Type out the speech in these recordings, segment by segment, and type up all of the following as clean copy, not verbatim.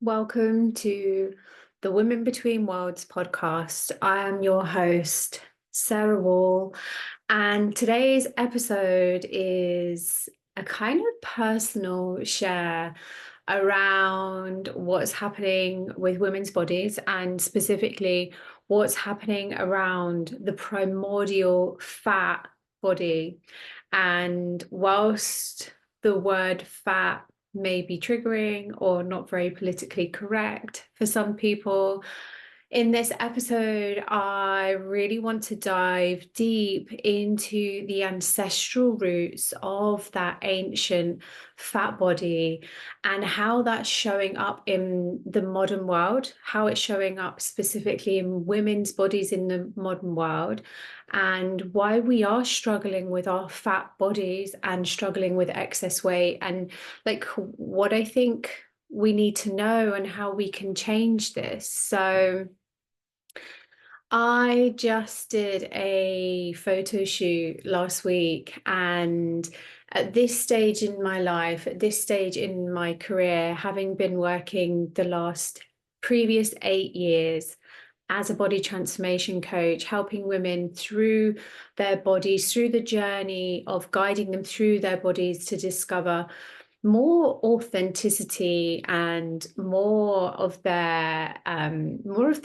Welcome to the Women Between Worlds podcast. I am your host, Sarah Wall, and today's episode is a kind of personal share around what's happening with women's bodies and specifically what's happening around the primordial fat body. And whilst the word fat may be triggering or not very politically correct for some people, in this episode, I really want to dive deep into the ancestral roots of that ancient fat body and how that's showing up in the modern world, how it's showing up specifically in women's bodies in the modern world, and why we are struggling with our fat bodies and struggling with excess weight, and like what I think we need to know and how we can change this. So I just did a photo shoot last week, and at this stage in my life, at this stage in my career, having been working the last previous 8 years as a body transformation coach, helping women through their bodies, through the journey of guiding them through their bodies to discover more authenticity and more of their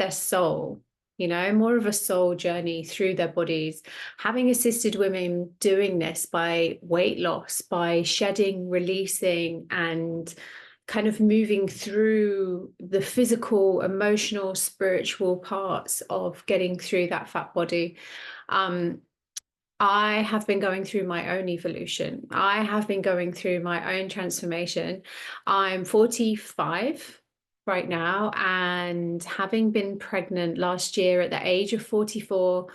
soul, more of a soul journey through their bodies. Having assisted women doing this by weight loss, by shedding, releasing, and kind of moving through the physical, emotional, spiritual parts of getting through that fat body. I have been going through my own evolution. I have been going through my own transformation. I'm 45 right now, and having been pregnant last year at the age of 44,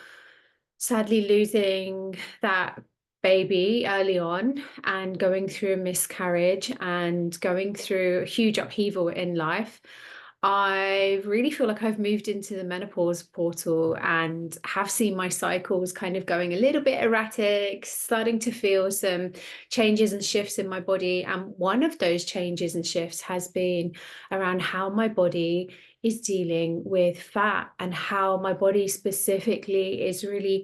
sadly losing that baby early on and going through a miscarriage and going through a huge upheaval in life, I really feel like I've moved into the menopause portal and have seen my cycles kind of going a little bit erratic, starting to feel some changes and shifts in my body. And one of those changes and shifts has been around how my body is dealing with fat, and how my body specifically is really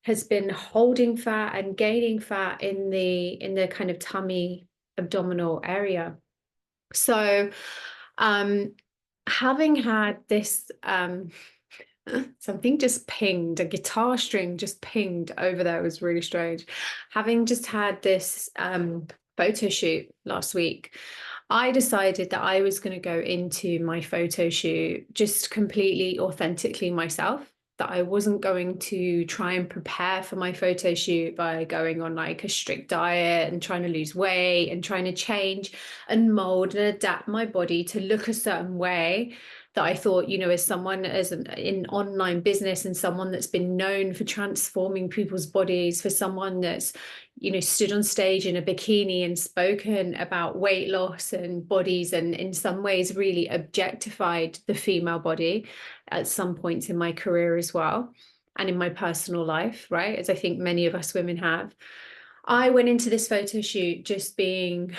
has been holding fat and gaining fat in the kind of tummy abdominal area. So having had this something just pinged, a guitar string just pinged over there. It was really strange. Having just had this photo shoot last week, I decided that I was going to go into my photo shoot just completely authentically myself, that I wasn't going to try and prepare for my photo shoot by going on like a strict diet and trying to lose weight and trying to change and mold and adapt my body to look a certain way. That I thought, as someone in online business and someone that's been known for transforming people's bodies, for someone that's, stood on stage in a bikini and spoken about weight loss and bodies, and in some ways really objectified the female body at some points in my career as well, and in my personal life, right? As I think many of us women have. I went into this photo shoot just being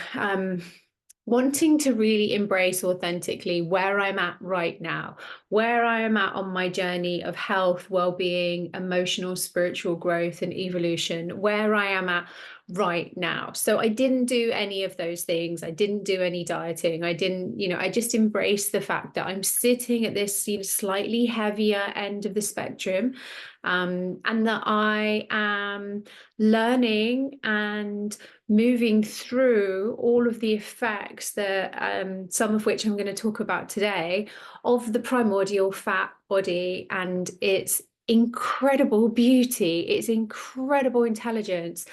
wanting to really embrace authentically where I'm at right now, where I am at on my journey of health, well-being, emotional, spiritual growth, and evolution, where I am at right now. So I didn't do any of those things. I didn't do any dieting. I didn't, I just embraced the fact that I'm sitting at this slightly heavier end of the spectrum, and that I am learning and moving through all of the effects that some of which I'm going to talk about today, of the primordial fat body and its incredible beauty, its incredible intelligence,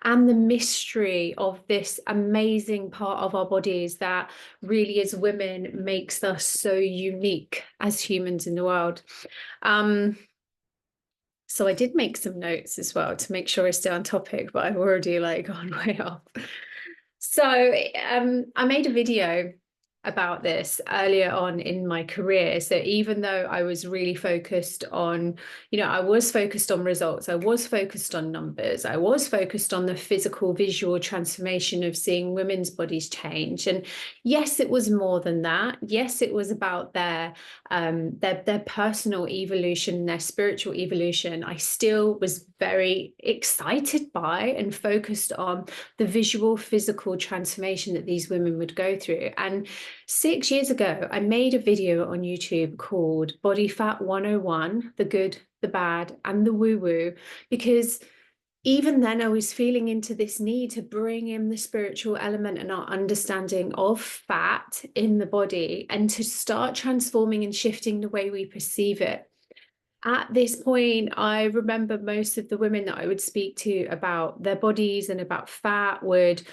and the mystery of this amazing part of our bodies that really as women makes us so unique as humans in the world. So I did make some notes as well to make sure I stay on topic, but I've already gone way off. So I made a video about this earlier on in my career. So even though I was really focused on, I was focused on results, I was focused on numbers, I was focused on the physical visual transformation of seeing women's bodies change. And yes, it was more than that. Yes, it was about their personal evolution, their spiritual evolution. I still was very excited by and focused on the visual physical transformation that these women would go through. And 6 years ago, I made a video on YouTube called Body Fat 101, the good, the bad, and the woo-woo, because even then I was feeling into this need to bring in the spiritual element and our understanding of fat in the body and to start transforming and shifting the way we perceive it. At this point, I remember most of the women that I would speak to about their bodies and about fat would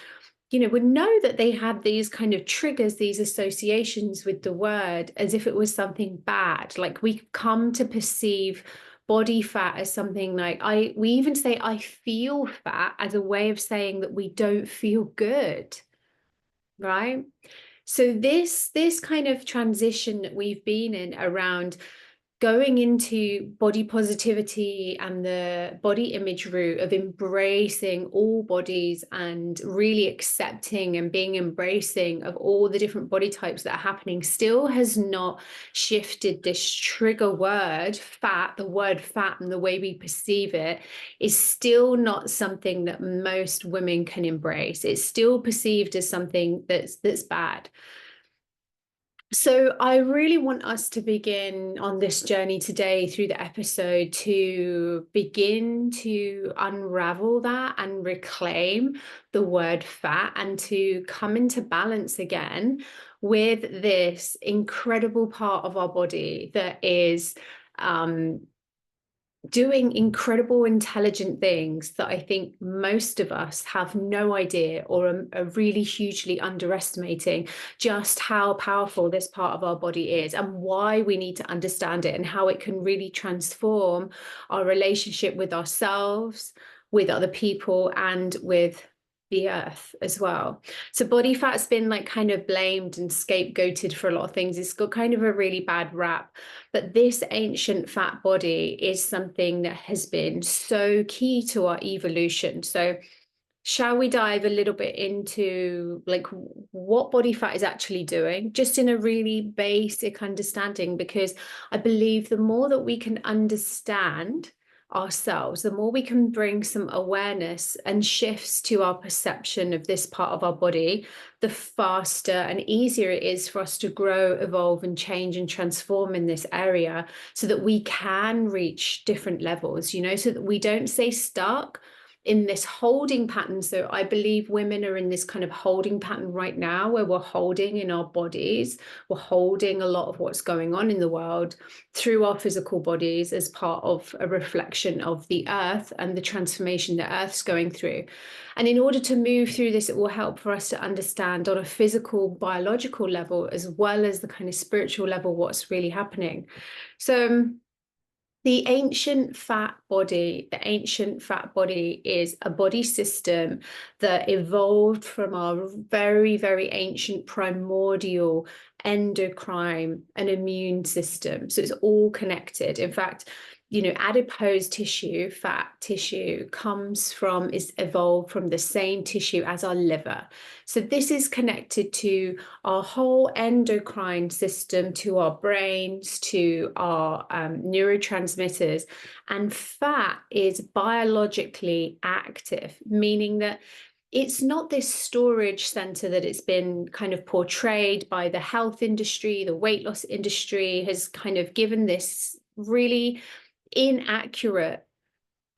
know that they had these kind of triggers, these associations with the word as if it was something bad. Like we come to perceive body fat as something like we even say I feel fat as a way of saying that we don't feel good, right? So this kind of transition that we've been in around going into body positivity and the body image route of embracing all bodies and really accepting and being embracing of all the different body types that are happening still has not shifted this trigger word fat. The word fat and the way we perceive it is still not something that most women can embrace. It's still perceived as something that's bad. So I really want us to begin on this journey today through the episode to begin to unravel that and reclaim the word fat and to come into balance again with this incredible part of our body that is doing incredible, intelligent things that I think most of us have no idea or are really hugely underestimating just how powerful this part of our body is and why we need to understand it and how it can really transform our relationship with ourselves, with other people, and with the earth as well. So body fat's been like kind of blamed and scapegoated for a lot of things. It's got kind of a really bad rap, but this ancient fat body is something that has been so key to our evolution. So shall we dive a little bit into like what body fat is actually doing, just in a really basic understanding? Because I believe the more that we can understand ourselves, the more we can bring some awareness and shifts to our perception of this part of our body, the faster and easier it is for us to grow, evolve, and change and transform in this area so that we can reach different levels, so that we don't stay stuck in this holding pattern. So I believe women are in this kind of holding pattern right now where we're holding in our bodies, we're holding a lot of what's going on in the world through our physical bodies as part of a reflection of the earth and the transformation the earth's going through. And in order to move through this, it will help for us to understand on a physical, biological level, as well as the kind of spiritual level, what's really happening. So the ancient fat body is a body system that evolved from our very, very ancient primordial endocrine and immune system. So it's all connected. In fact, adipose tissue, fat tissue, is evolved from the same tissue as our liver. So this is connected to our whole endocrine system, to our brains, to our neurotransmitters. And fat is biologically active, meaning that it's not this storage center that it's been kind of portrayed by the health industry, the weight loss industry has kind of given this really inaccurate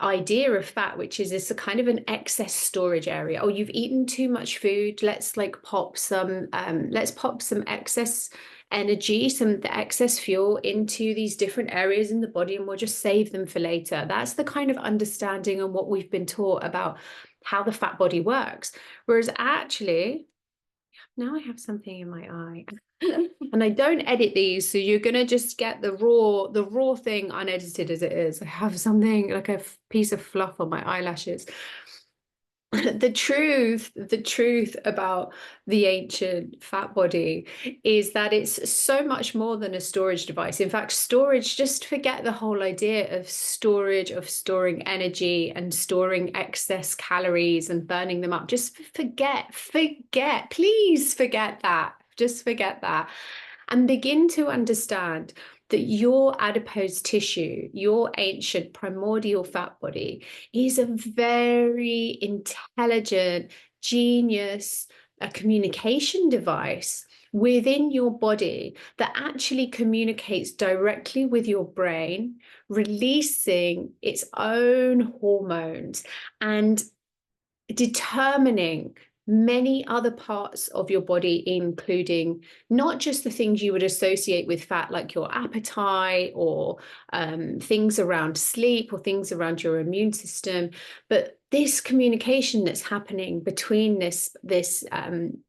idea of fat, which is this a kind of an excess storage area. Oh, you've eaten too much food, let's pop some excess energy, the excess fuel into these different areas in the body, and we'll just save them for later. That's the kind of understanding and what we've been taught about how the fat body works. Whereas actually, now I have something in my eye. And I don't edit these, so you're gonna just get the raw thing unedited as it is. I have something like a piece of fluff on my eyelashes. The truth about the ancient fat body is that it's so much more than a storage device. In fact, storage, just forget the whole idea of storage, of storing energy and storing excess calories and burning them up. Just forget, please forget that. Just forget that. And begin to understand that your adipose tissue, your ancient primordial fat body, is a very intelligent, genius, a communication device within your body that actually communicates directly with your brain, releasing its own hormones and determining many other parts of your body, including not just the things you would associate with fat, like your appetite or things around sleep or things around your immune system, but this communication that's happening between this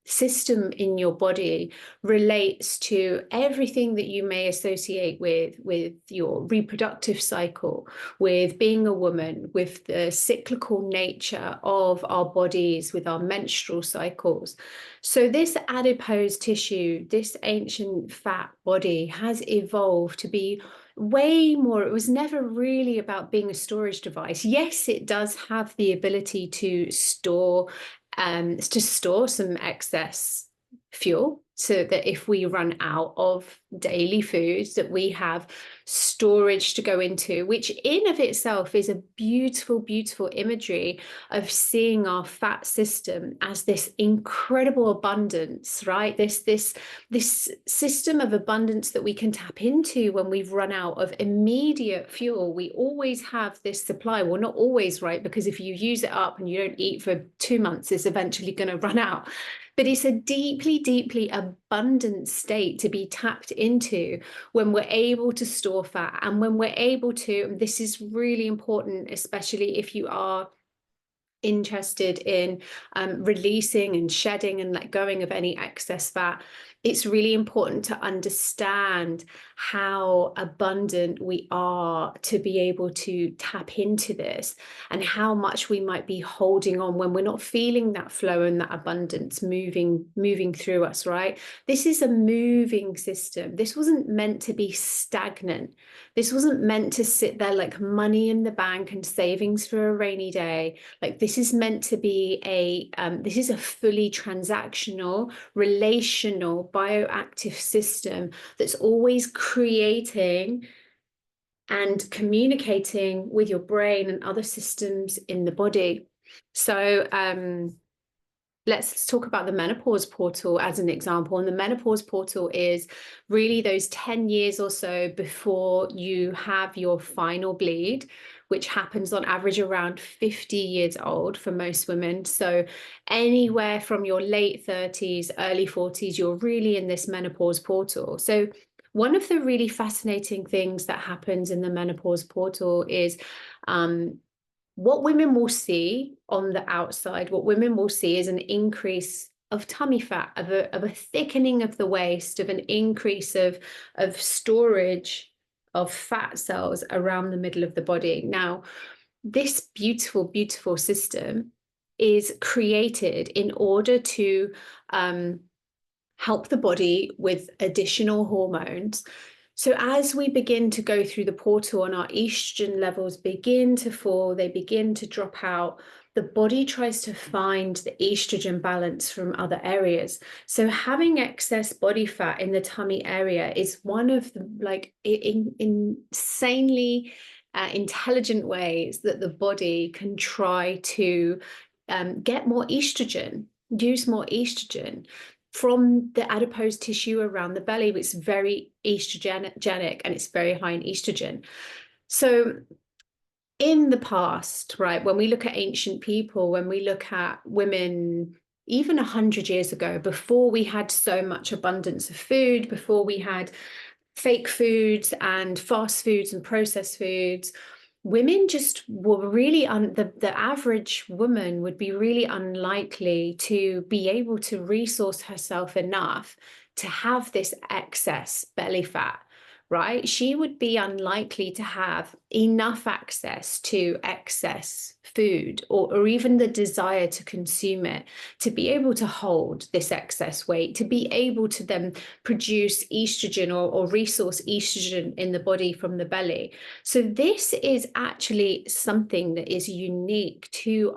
system in your body relates to everything that you may associate with your reproductive cycle, with being a woman, with the cyclical nature of our bodies, with our menstrual cycles. So this adipose tissue, this ancient fat body, has evolved to be way more. It was never really about being a storage device. Yes, it does have the ability to store some excess fuel, so that if we run out of daily foods, that we have storage to go into, which in of itself is a beautiful, beautiful imagery of seeing our fat system as this incredible abundance, right? This system of abundance that we can tap into when we've run out of immediate fuel. We always have this supply. Well, not always, right? Because if you use it up and you don't eat for 2 months, it's eventually going to run out. But it's a deeply, deeply abundant state to be tapped into when we're able to store fat, and when we're able to, and this is really important, especially if you are interested in releasing and shedding and let going of any excess fat, it's really important to understand how abundant we are to be able to tap into this, and how much we might be holding on when we're not feeling that flow and that abundance moving through us, right? This is a moving system. This wasn't meant to be stagnant. This wasn't meant to sit there like money in the bank and savings for a rainy day. Like, this is meant to be this is a fully transactional, relational, bioactive system that's always creating and communicating with your brain and other systems in the body. So let's talk about the menopause portal as an example. And the menopause portal is really those 10 years or so before you have your final bleed, which happens on average around 50 years old for most women. So anywhere from your late 30s, early 40s, you're really in this menopause portal. So one of the really fascinating things that happens in the menopause portal is what women will see on the outside, what women will see is an increase of tummy fat, of a thickening of the waist, of an increase of storage of fat cells around the middle of the body. Now, this beautiful, beautiful system is created in order to help the body with additional hormones. So as we begin to go through the portal and our estrogen levels begin to fall, they begin to drop out, the body tries to find the estrogen balance from other areas. So having excess body fat in the tummy area is one of the insanely intelligent ways that the body can try to get more estrogen, use more estrogen from the adipose tissue around the belly, which is very estrogenic and it's very high in estrogen. So in the past, right, when we look at ancient people, when we look at women, even 100 years ago, before we had so much abundance of food, before we had fake foods and fast foods and processed foods, women just were really the average woman would be really unlikely to be able to resource herself enough to have this excess belly fat, right? She would be unlikely to have enough access to excess food, or even the desire to consume it, to be able to hold this excess weight, to be able to then produce estrogen, or resource estrogen in the body from the belly. So this is actually something that is unique to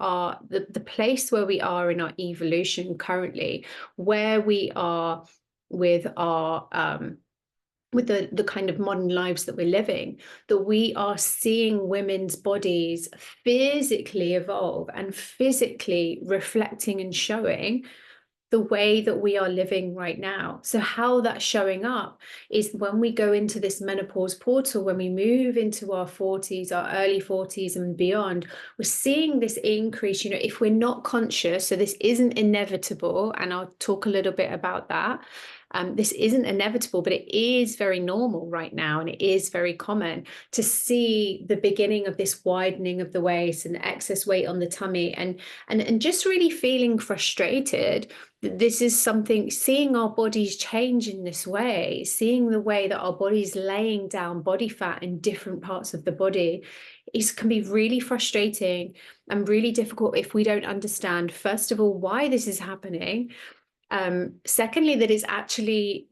the place where we are in our evolution currently, where we are with our with the kind of modern lives that we're living, that we are seeing women's bodies physically evolve and physically reflecting and showing the way that we are living right now. So how that's showing up is when we go into this menopause portal, when we move into our 40s, our early 40s and beyond, we're seeing this increase, if we're not conscious. So this isn't inevitable, and I'll talk a little bit about that. This isn't inevitable, but it is very normal right now, and it is very common to see the beginning of this widening of the waist and the excess weight on the tummy, and just really feeling frustrated. This is something, seeing our bodies change in this way, seeing the way that our body's laying down body fat in different parts of the body, can be really frustrating and really difficult if we don't understand, first of all, why this is happening. Secondly, that is actually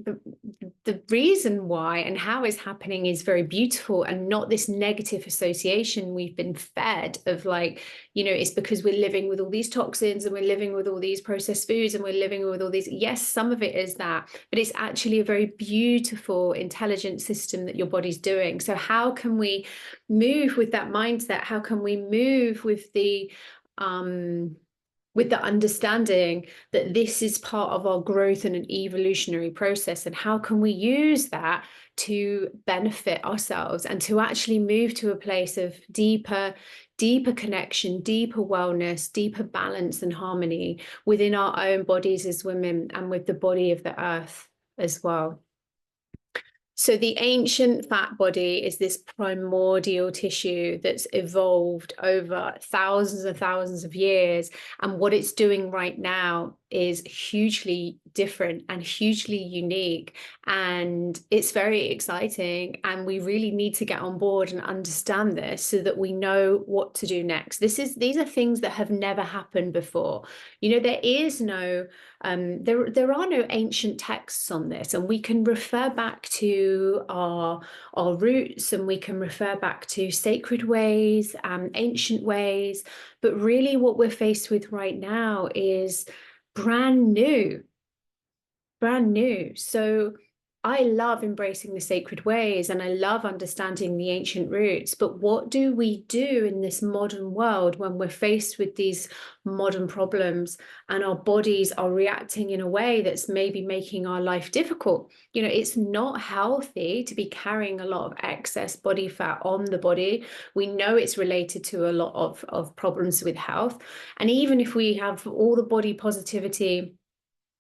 the reason why and how it's happening is very beautiful, and not this negative association we've been fed of, like, it's because we're living with all these toxins, and we're living with all these processed foods, and we're living with all these. Yes, some of it is that, but it's actually a very beautiful, intelligent system that your body's doing. So how can we move with that mindset? How can we move with the understanding that this is part of our growth and an evolutionary process, and how can we use that to benefit ourselves and to actually move to a place of deeper connection, deeper wellness, deeper balance and harmony within our own bodies as women, and with the body of the earth as well. So the ancient fat body is this primordial tissue that's evolved over thousands and thousands of years. And what it's doing right now is hugely different and hugely unique. And it's very exciting. And we really need to get on board and understand this so that we know what to do next. These are things that have never happened before. There is no there are no ancient texts on this, and we can refer back to our roots, and we can refer back to sacred ways, ancient ways. But really what we're faced with right now is brand new. So I love embracing the sacred ways, and I love understanding the ancient roots. But what do we do in this modern world when we're faced with these modern problems and our bodies are reacting in a way that's maybe making our life difficult? It's not healthy to be carrying a lot of excess body fat on the body. We know it's related to a lot of problems with health. And even if we have all the body positivity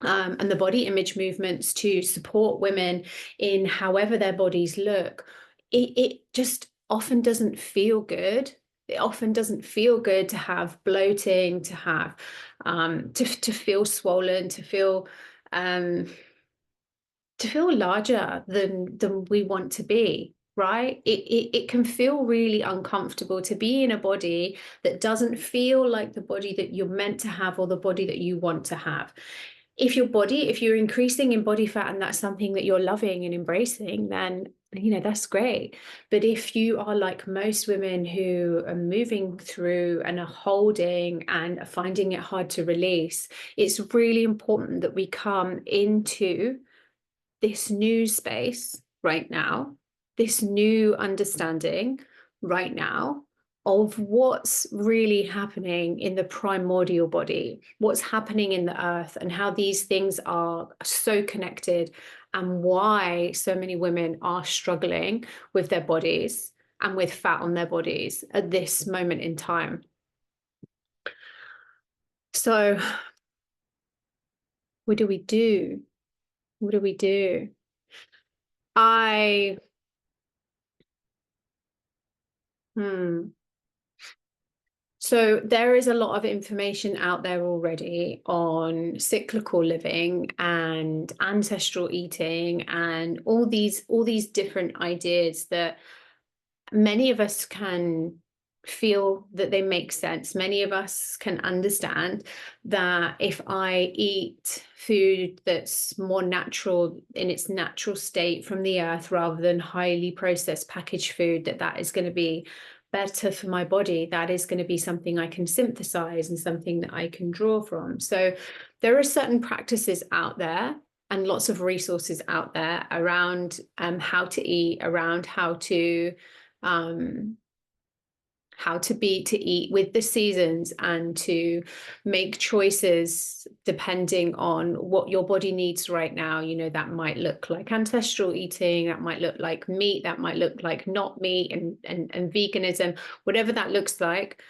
and the body image movements to support women in however their bodies look, it just often doesn't feel good. It often doesn't feel good to have bloating, to have to feel swollen, to feel larger than we want to be. Right? It can feel really uncomfortable to be in a body that doesn't feel like the body that you're meant to have, or the body that you want to have. If you're increasing in body fat and that's something that you're loving and embracing, then that's great. But if you are like most women who are moving through and are holding and are finding it hard to release, it's really important that we come into this new space right now, this new understanding right now of what's really happening in the primordial body, what's happening in the earth, and how these things are so connected, and why so many women are struggling with their bodies and with fat on their bodies at this moment in time. So what do we do? What do we do? So there is a lot of information out there already on cyclical living and ancestral eating and all these different ideas that many of us can feel that they make sense. Many of us can understand that if I eat food that's more natural in its natural state from the earth rather than highly processed packaged food, that is going to be better for my body. That is going to be something I can synthesize and something that I can draw from. So there are certain practices out there and lots of resources out there around how to eat, around how to eat with the seasons and to make choices depending on what your body needs right now. You know, that might look like ancestral eating, that might look like meat, that might look like not meat, and veganism, whatever that looks like.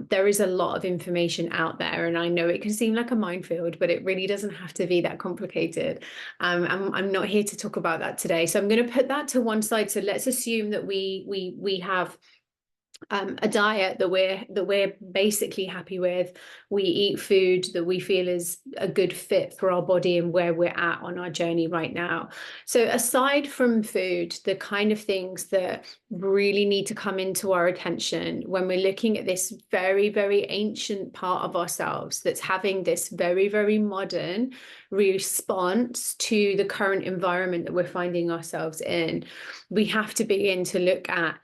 There is a lot of information out there, and I know it can seem like a minefield, but it really doesn't have to be that complicated. I'm not here to talk about that today, so I'm going to put that to one side. So let's assume that we have a diet that we're basically happy with. We eat food that we feel is a good fit for our body and where we're at on our journey right now. So aside from food, the kind of things that really need to come into our attention when we're looking at this very, very ancient part of ourselves that's having this very, very modern response to the current environment that we're finding ourselves in, we have to begin to look at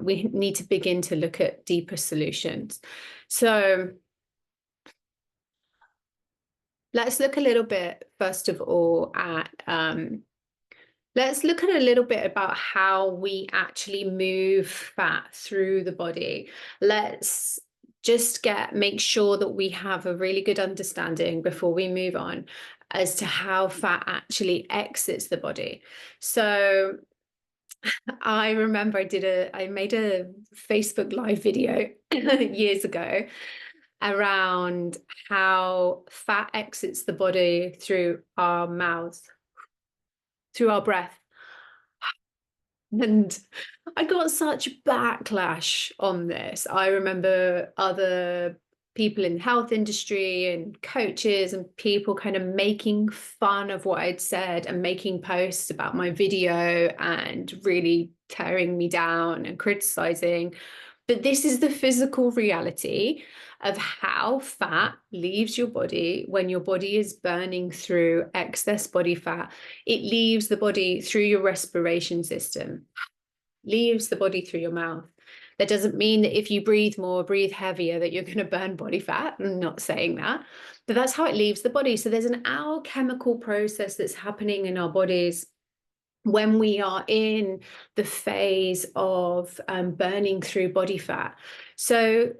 we need to begin to look at deeper solutions. So let's look a little bit, first of all, at let's look at a little bit about how we actually move fat through the body. Let's just make sure that we have a really good understanding before we move on as to how fat actually exits the body. So I remember I made a Facebook Live video years ago around how fat exits the body through our mouths, through our breath. And I got such backlash on this. I remember other people in the health industry and coaches and people kind of making fun of what I'd said and making posts about my video and really tearing me down and criticizing. But this is the physical reality of how fat leaves your body when your body is burning through excess body fat. It leaves the body through your respiration system, leaves the body through your mouth. That doesn't mean that if you breathe more, breathe heavier, that you're going to burn body fat. I'm not saying that, but that's how it leaves the body. So there's an alchemical process that's happening in our bodies when we are in the phase of burning through body fat. So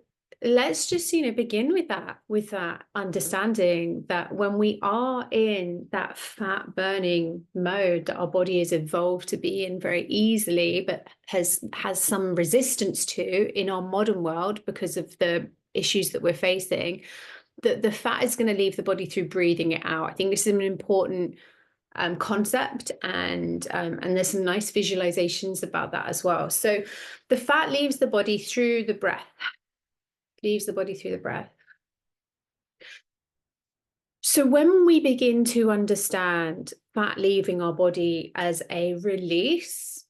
let's just begin with that understanding that when we are in that fat burning mode that our body has evolved to be in very easily, but has some resistance to in our modern world because of the issues that we're facing, that the fat is going to leave the body through breathing it out. I think this is an important concept, and there's some nice visualizations about that as well. So the fat leaves the body through the breath. Leaves the body through the breath. So when we begin to understand fat leaving our body as a release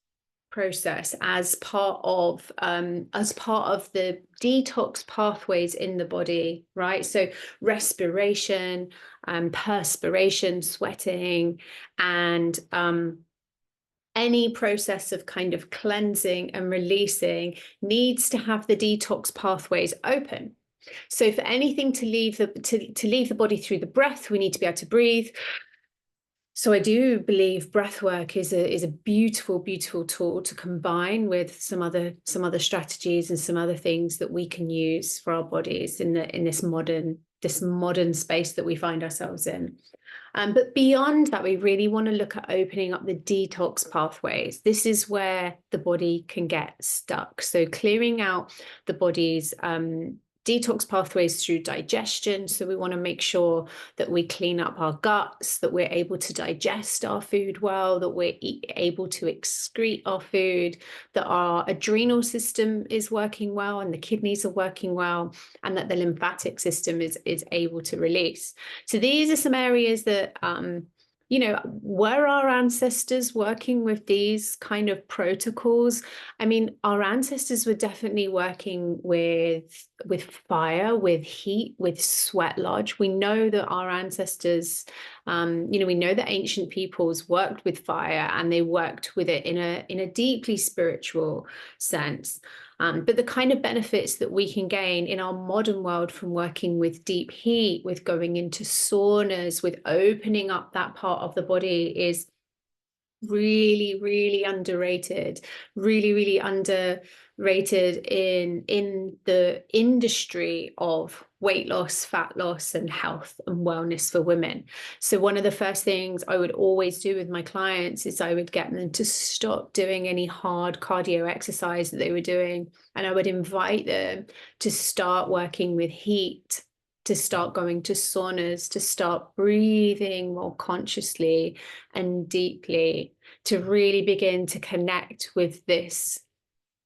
process, as part of the detox pathways in the body, right? So respiration, perspiration, sweating, and any process of kind of cleansing and releasing needs to have the detox pathways open. So for anything to leave the body through the breath, we need to be able to breathe. So I do believe breath work is a beautiful, beautiful tool to combine with some other strategies and some other things that we can use for our bodies in this modern space that we find ourselves in. But beyond that, we really want to look at opening up the detox pathways. This is where the body can get stuck. So clearing out the body's detox pathways through digestion. So we want to make sure that we clean up our guts, that we're able to digest our food well, that we're able to excrete our food, that our adrenal system is working well and the kidneys are working well, and that the lymphatic system is able to release. So these are some areas that were our ancestors working with these kind of protocols? I mean, our ancestors were definitely working with fire, with heat, with sweat lodge. We know that our ancestors, we know that ancient peoples worked with fire, and they worked with it in a deeply spiritual sense. But the kind of benefits that we can gain in our modern world from working with deep heat, with going into saunas, with opening up that part of the body is really, really underrated, really underrated in the industry of weight loss, fat loss, and health and wellness for women. So one of the first things I would always do with my clients is I would get them to stop doing any hard cardio exercise that they were doing, and I would invite them to start working with heat, to start going to saunas, to start breathing more consciously and deeply, to really begin to connect with this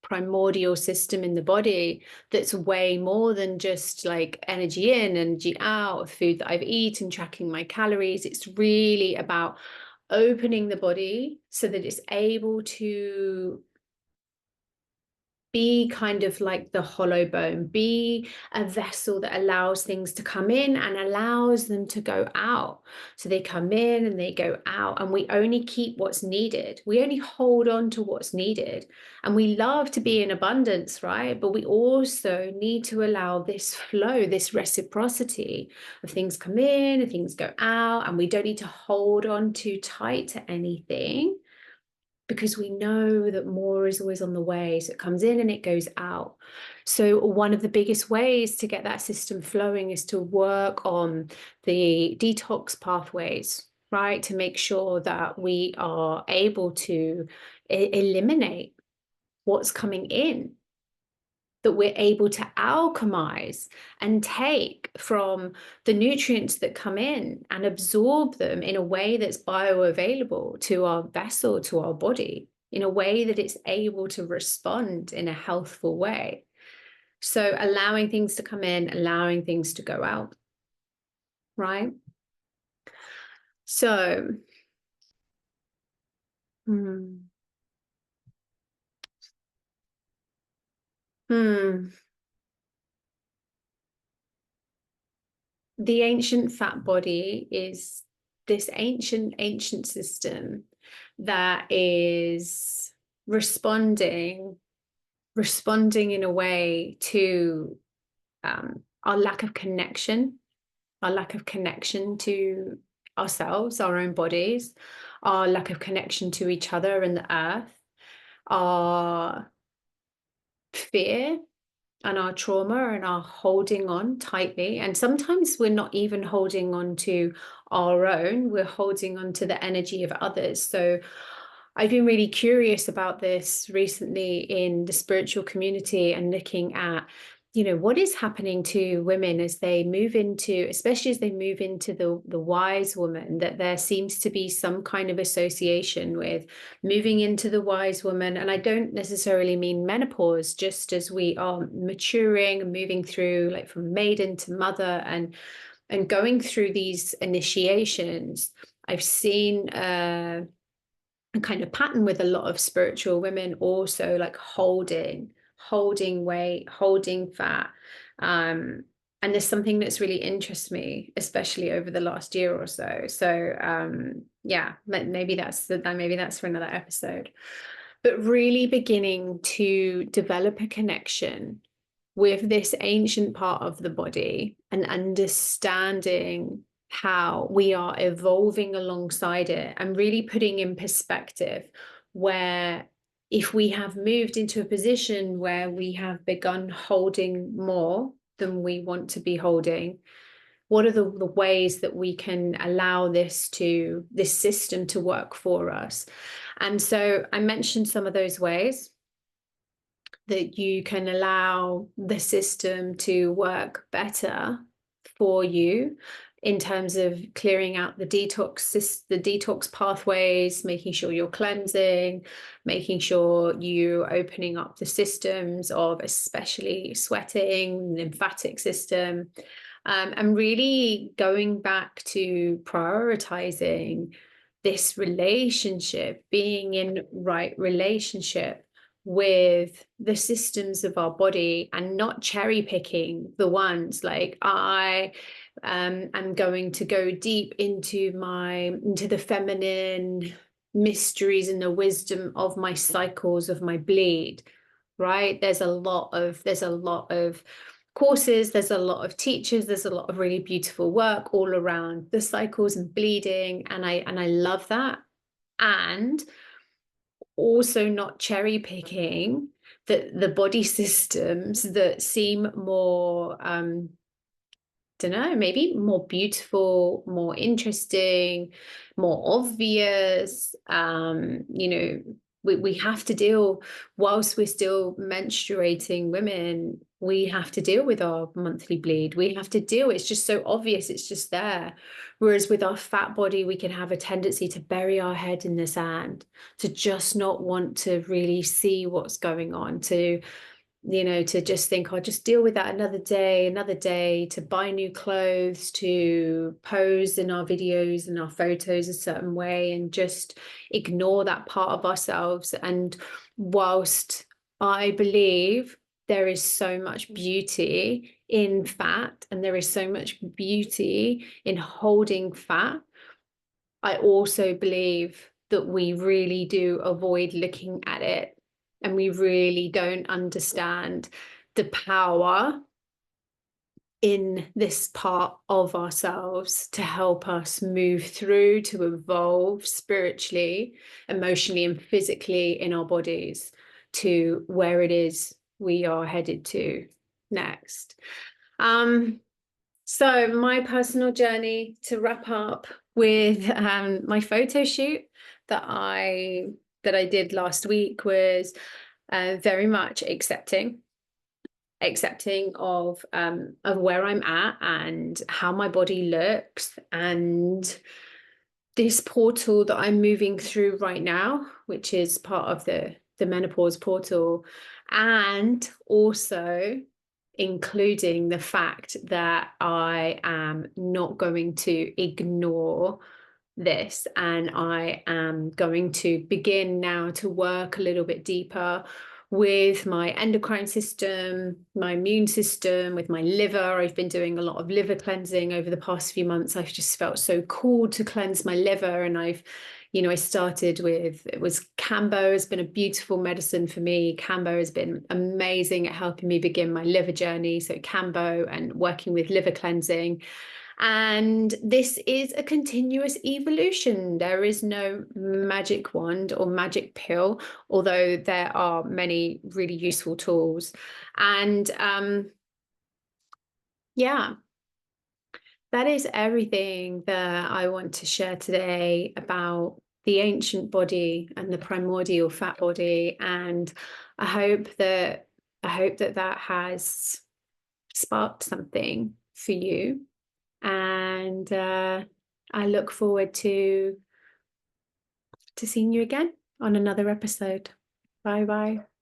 primordial system in the body that's way more than just like energy in, energy out of food that I've eaten, tracking my calories. It's really about opening the body so that it's able to be kind of like the hollow bone, be a vessel that allows things to come in and allows them to go out. So they come in and they go out, and we only keep what's needed. We only hold on to what's needed. And we love to be in abundance, right? But we also need to allow this flow, this reciprocity of things come in and things go out, and we don't need to hold on too tight to anything, because we know that more is always on the way. So it comes in and it goes out. So one of the biggest ways to get that system flowing is to work on the detox pathways, right? To make sure that we are able to eliminate what's coming in, that we're able to alchemize and take from the nutrients that come in and absorb them in a way that's bioavailable to our vessel, to our body, in a way that it's able to respond in a healthful way. So allowing things to come in, allowing things to go out, right? So, hmm. The ancient fat body is this ancient system that is responding in a way to our lack of connection, to ourselves, our own bodies, our lack of connection to each other and the earth, our fear and our trauma and our holding on tightly. And sometimes we're not even holding on to our own, we're holding on to the energy of others. So I've been really curious about this recently in the spiritual community and looking at, what is happening to women as they move into, especially as they move into the wise woman, that there seems to be some kind of association with moving into the wise woman. And I don't necessarily mean menopause, just as we are maturing and moving through, like from maiden to mother, and going through these initiations. I've seen a kind of pattern with a lot of spiritual women also, like holding weight, holding fat. And there's something that's really interests me, especially over the last year or so. So yeah, maybe that's for another episode. But really beginning to develop a connection with this ancient part of the body and understanding how we are evolving alongside it, and really putting in perspective where, if we have moved into a position where we have begun holding more than we want to be holding, what are the ways that we can allow this system to work for us? And so I mentioned some of those ways that you can allow the system to work better for you, in terms of clearing out the detox pathways, making sure you're cleansing, making sure you're opening up the systems of especially sweating, lymphatic system, and really going back to prioritizing this relationship, being in right relationship with the systems of our body, and not cherry picking the ones. Like, I am going to go deep into the feminine mysteries and the wisdom of my cycles, of my bleed, right? There's a lot of courses, there's a lot of teachers, there's a lot of really beautiful work all around the cycles and bleeding, and I love that. And also not cherry picking the body systems that seem more don't know, maybe more beautiful, more interesting, more obvious. We have to deal, whilst we're still menstruating women, we have to deal with our monthly bleed. We have to deal, it's just so obvious, it's just there. Whereas with our fat body, we can have a tendency to bury our head in the sand, to just not want to really see what's going on, to just think, I'll just deal with that another day, to buy new clothes, to pose in our videos and our photos a certain way, and just ignore that part of ourselves. And whilst I believe there is so much beauty in fat, and there is so much beauty in holding fat, I also believe that we really do avoid looking at it, and we really don't understand the power in this part of ourselves to help us move through, to evolve spiritually, emotionally, and physically in our bodies to where it is we are headed to next. So my personal journey, to wrap up with my photo shoot that I did last week, was very much accepting of where I'm at and how my body looks, and this portal that I'm moving through right now, which is part of the menopause portal, and also including the fact that I am not going to ignore this, and I am going to begin now to work a little bit deeper with my endocrine system, my immune system, with my liver. I've been doing a lot of liver cleansing over the past few months. I've just felt so called to cleanse my liver, and I started with, it was Cambo, has been a beautiful medicine for me. Cambo has been amazing at helping me begin my liver journey. So Cambo and working with liver cleansing. And this is a continuous evolution. There is no magic wand or magic pill, although there are many really useful tools. And yeah, that is everything that I want to share today about the ancient body and the primordial fat body. And I hope that that has sparked something for you. And I look forward to seeing you again on another episode. Bye bye.